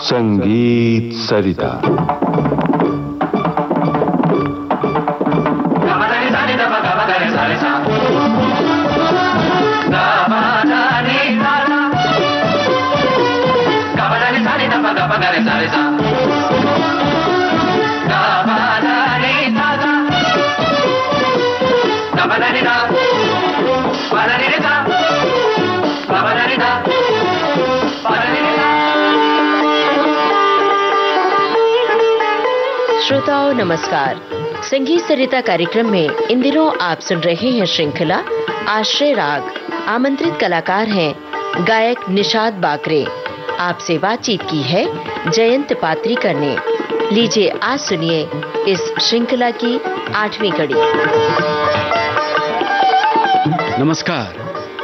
संगीत सरिता। श्रोताओं नमस्कार। संगीत सरिता कार्यक्रम में इन दिनों आप सुन रहे हैं श्रृंखला आश्रय राग। आमंत्रित कलाकार हैं गायक निषाद बाकरे। आपसे बातचीत की है जयंत पात्रीकर ने। लीजिए आज सुनिए इस श्रृंखला की 8वीं कड़ी। नमस्कार,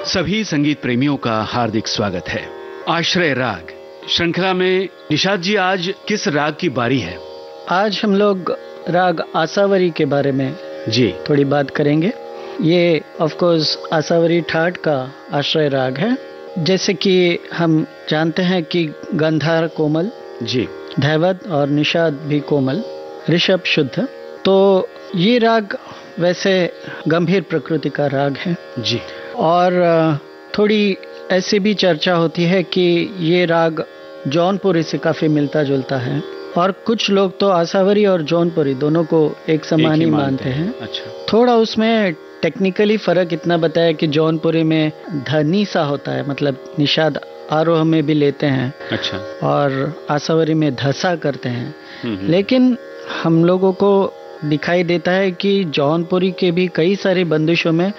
सभी संगीत प्रेमियों का हार्दिक स्वागत है। आश्रय राग श्रृंखला में निषाद जी, आज किस राग की बारी है? आज हम लोग राग आसावरी के बारे में जी थोड़ी बात करेंगे। ये ऑफ कोर्स आसावरी ठाट का आश्रय राग है। जैसे कि हम जानते हैं कि गंधार कोमल जी, धैवत और निषाद भी कोमल, ऋषभ शुद्ध। तो ये राग वैसे गंभीर प्रकृति का राग है जी। और थोड़ी ऐसी भी चर्चा होती है कि ये राग जौनपुरी से काफी मिलता जुलता है और कुछ लोग तो आसावरी और जौनपुरी दोनों को एक समान ही मानते हैं। अच्छा। थोड़ा उसमें टेक्निकली फर्क इतना बताया कि जौनपुरी में धनी सा होता है, मतलब निषाद आरोह में भी लेते हैं। अच्छा। और आसावरी में धसा करते हैं। लेकिन हम लोगों को दिखाई देता है कि जौनपुरी के भी कई सारी बंदिशों में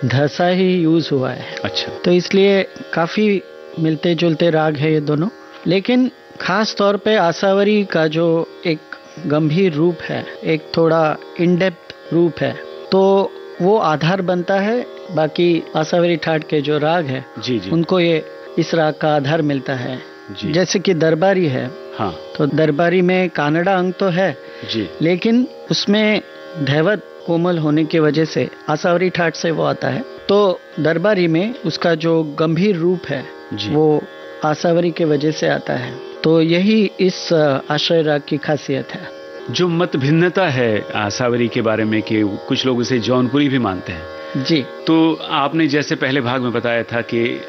धसा ही यूज हुआ है। अच्छा। तो इसलिए काफी मिलते जुलते राग है ये दोनों। लेकिन खास तौर पे आसावरी का जो एक गंभीर रूप है, एक थोड़ा इनडेप्थ रूप है, तो वो आधार बनता है। बाकी आसावरी ठाट के जो राग है जी जी, उनको ये इस राग का आधार मिलता है जी। जैसे कि दरबारी है। हाँ। तो दरबारी में कानड़ा अंग तो है जी, लेकिन उसमें धैवत कोमल होने की वजह से आसावरी ठाट से वो आता है। तो दरबारी में उसका जो गंभीर रूप है जी, वो आसावरी के वजह से आता है। तो यही इस आश्रय राग की खासियत है। जो मत भिन्नता है आसावरी के बारे में कि कुछ लोग इसे जौनपुरी भी मानते हैं जी। तो आपने जैसे पहले भाग में बताया था कि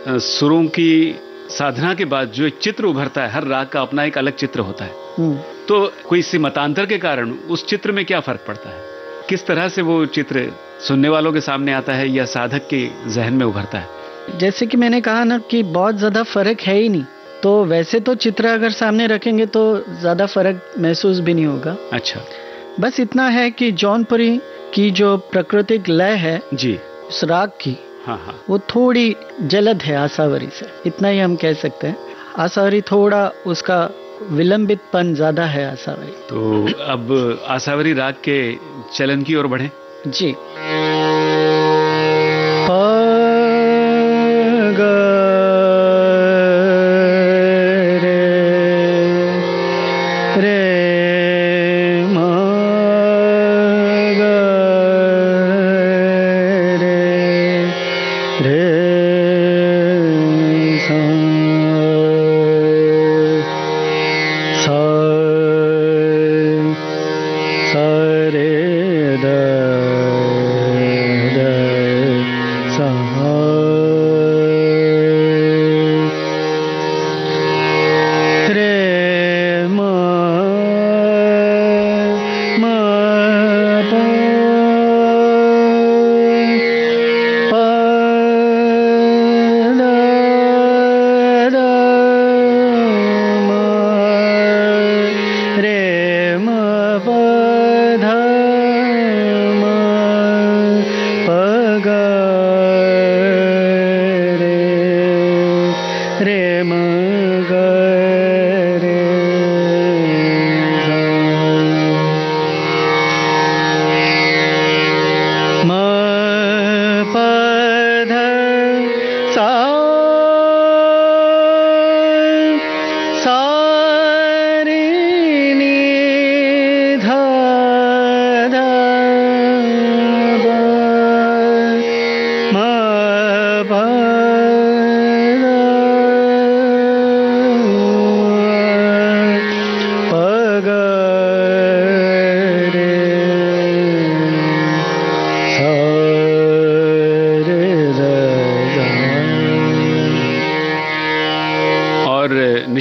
सुरों की साधना के बाद जो एक चित्र उभरता है, हर राग का अपना एक अलग चित्र होता है। तो कोई इसी मतांतर के कारण उस चित्र में क्या फर्क पड़ता है? किस तरह से वो चित्र सुनने वालों के सामने आता है या साधक के जहन में उभरता है? जैसे कि मैंने कहा ना कि बहुत ज्यादा फर्क है ही नहीं। तो वैसे तो चित्र अगर सामने रखेंगे तो ज्यादा फर्क महसूस भी नहीं होगा। अच्छा। बस इतना है कि जौनपुरी की जो प्राकृतिक लय है जी, उस राग की, हाँ हाँ, वो थोड़ी जलद है आसावरी से, इतना ही हम कह सकते हैं। आसावरी थोड़ा उसका विलंबितपन ज्यादा है आसावरी। तो अब आसावरी राग के चलन की ओर बढ़े। जी।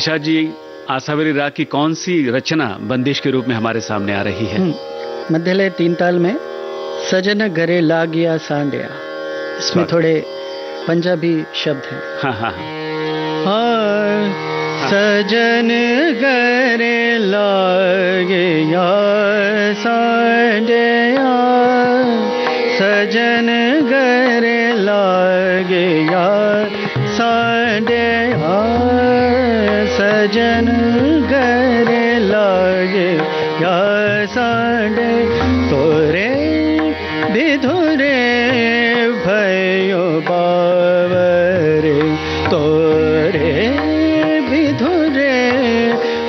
निषाद जी, आसावरी राग की कौन सी रचना बंदिश के रूप में हमारे सामने आ रही है? मध्यलय तीन ताल में सजन गरे लागिया सांडिया, इसमें थोड़े पंजाबी शब्द हैं। हाँ हाँ सजन गरे लागिया सांडिया, सजन गरे लागिया सांडिया, सजन गरे लागिया सांडे, तोरे विधुरे भयो बावरे, तोरे विधुरे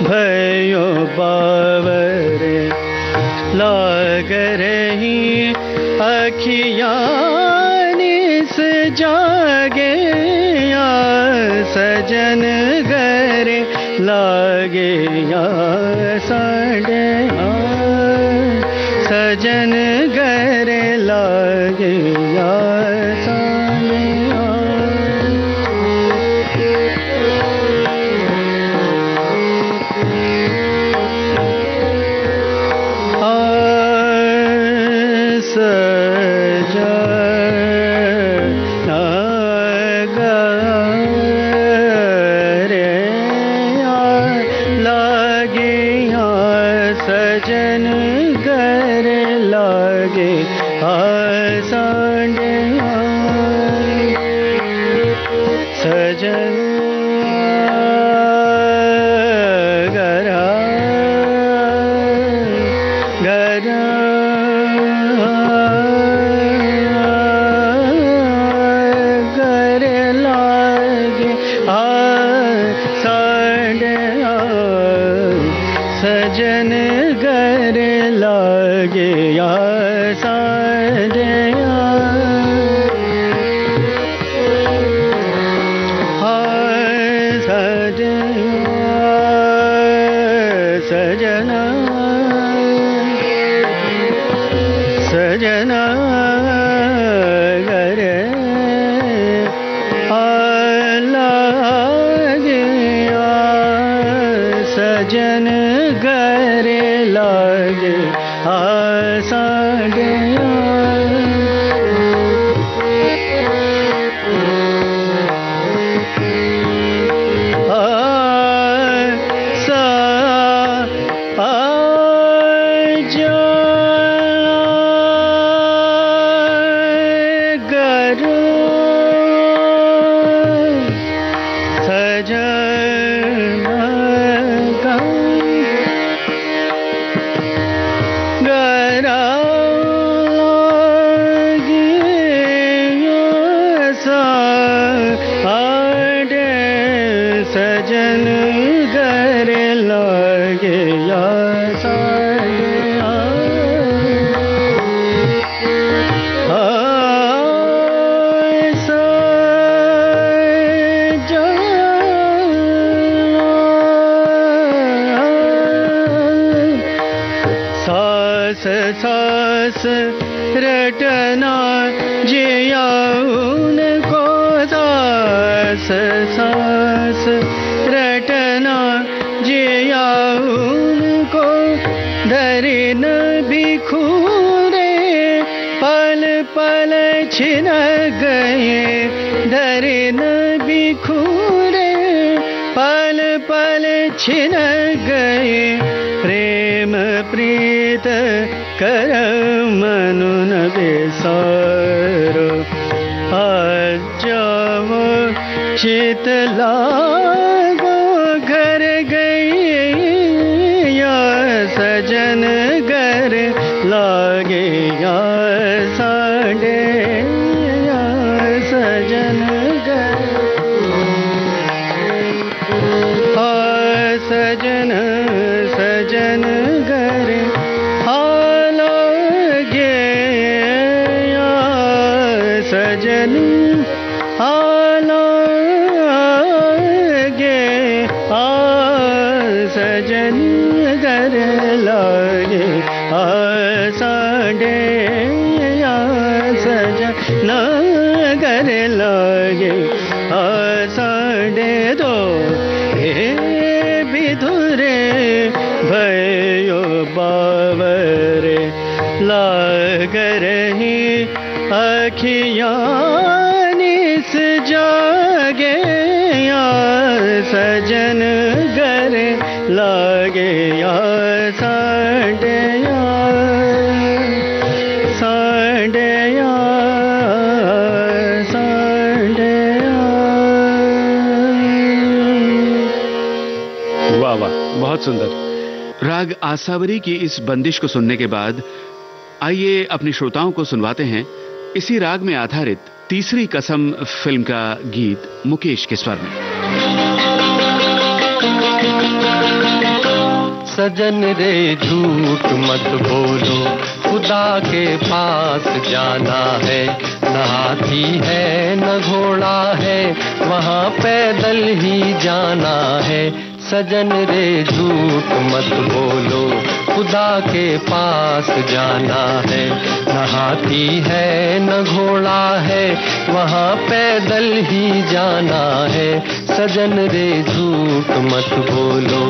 भयो बावरे, लाग रही अखियाँ निस जागे, सजन गरे लागे या सांडे, सजन गरे लागे या सांडे। सजन गरे लागे सांडे, सजन गरा गरा गरे लागे सांडे, सजन गरे लागे या सांडे, सजना सजना गरे लागे, सजन गरे लागे सांडे, सजन गरे लागे या सांडे, सास सास रटना जिया उनको, सास सास रटना जिया उनको, धरे न बिखूरे पल पल छिन गए, धरे न बिखूरे पल पल छिन गए, प्रेम प्रीत कर मनु न बेसारो, आज जाओ चित लागो घर गई या सजन घर लागे या सांडे, या सजन घर सजन सजन घर लागे या सजन लागे, सजन घर लागे सांडे, या सजन घर लागे सांडे, दो अखियाँ निस जागे या सजन गरे लागे या साढ़े बहुत सुंदर। राग आसावरी की इस बंदिश को सुनने के बाद आइए अपने श्रोताओं को सुनवाते हैं इसी राग में आधारित तीसरी कसम फिल्म का गीत मुकेश के स्वर में। सजन रे झूठ मत बोलो, खुदा के पास जाना है, न हाथी है न घोड़ा है, वहाँ पैदल ही जाना है। सजन रे झूठ मत बोलो, खुदा के पास जाना है, न हाथी है न घोड़ा है, वहाँ पैदल ही जाना है। सजन रे झूठ मत बोलो।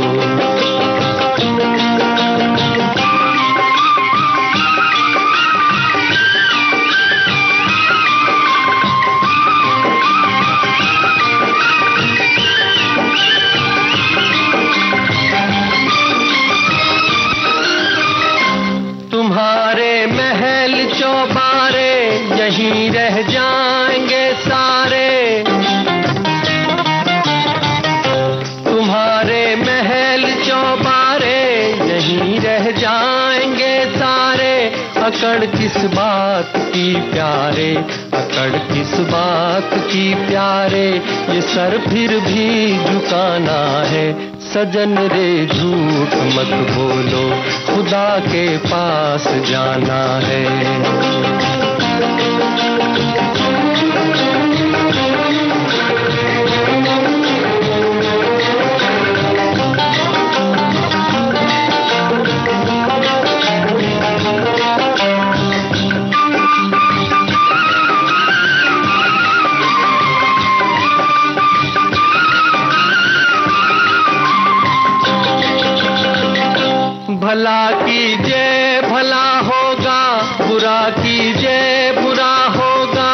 तुम्हारे महल चौबारे यहीं रह जाएंगे सारे, तुम्हारे महल चौबारे यहीं रह जाएंगे सारे। अकड़ किस बात की प्यारे, अकड़ किस बात की प्यारे, ये सर फिर भी झुकाना है। सजन रे झूठ मत बोलो, खुदा के पास जाना है। भला कीजिए भला होगा, बुरा कीजिए बुरा होगा,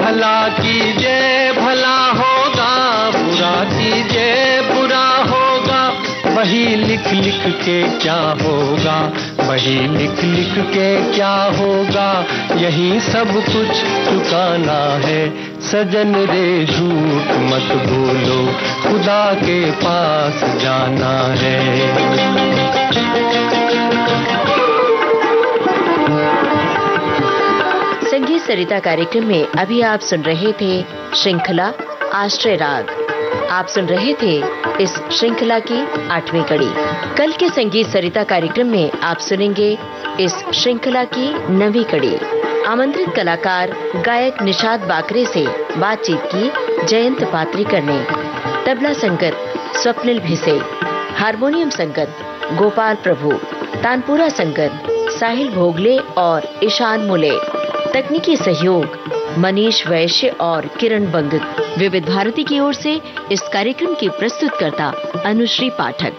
भला कीजिए भला होगा, बुरा कीजिए बुरा होगा। वही लिख लिख के क्या होगा, वही लिख लिख के क्या होगा, यही सब कुछ चुकाना है। सजन रे झूठ मत बोलो, खुदा के पास जाना है। संगीत सरिता कार्यक्रम में अभी आप सुन रहे थे श्रृंखला आश्रय राग। आप सुन रहे थे इस श्रृंखला की 8वीं कड़ी। कल के संगीत सरिता कार्यक्रम में आप सुनेंगे इस श्रृंखला की 9वीं कड़ी। आमंत्रित कलाकार गायक निषाद बाकरे से बातचीत की जयंत पात्रीकर ने। तबला संगत स्वप्निल भिसे, हारमोनियम संगत गोपाल प्रभु, तानपुरा संगत साहिल भोगले और ईशान मुले, तकनीकी सहयोग मनीष वैश्य और किरण बंग। विविध भारती की ओर से इस कार्यक्रम की प्रस्तुतकर्ता अनुश्री पाठक।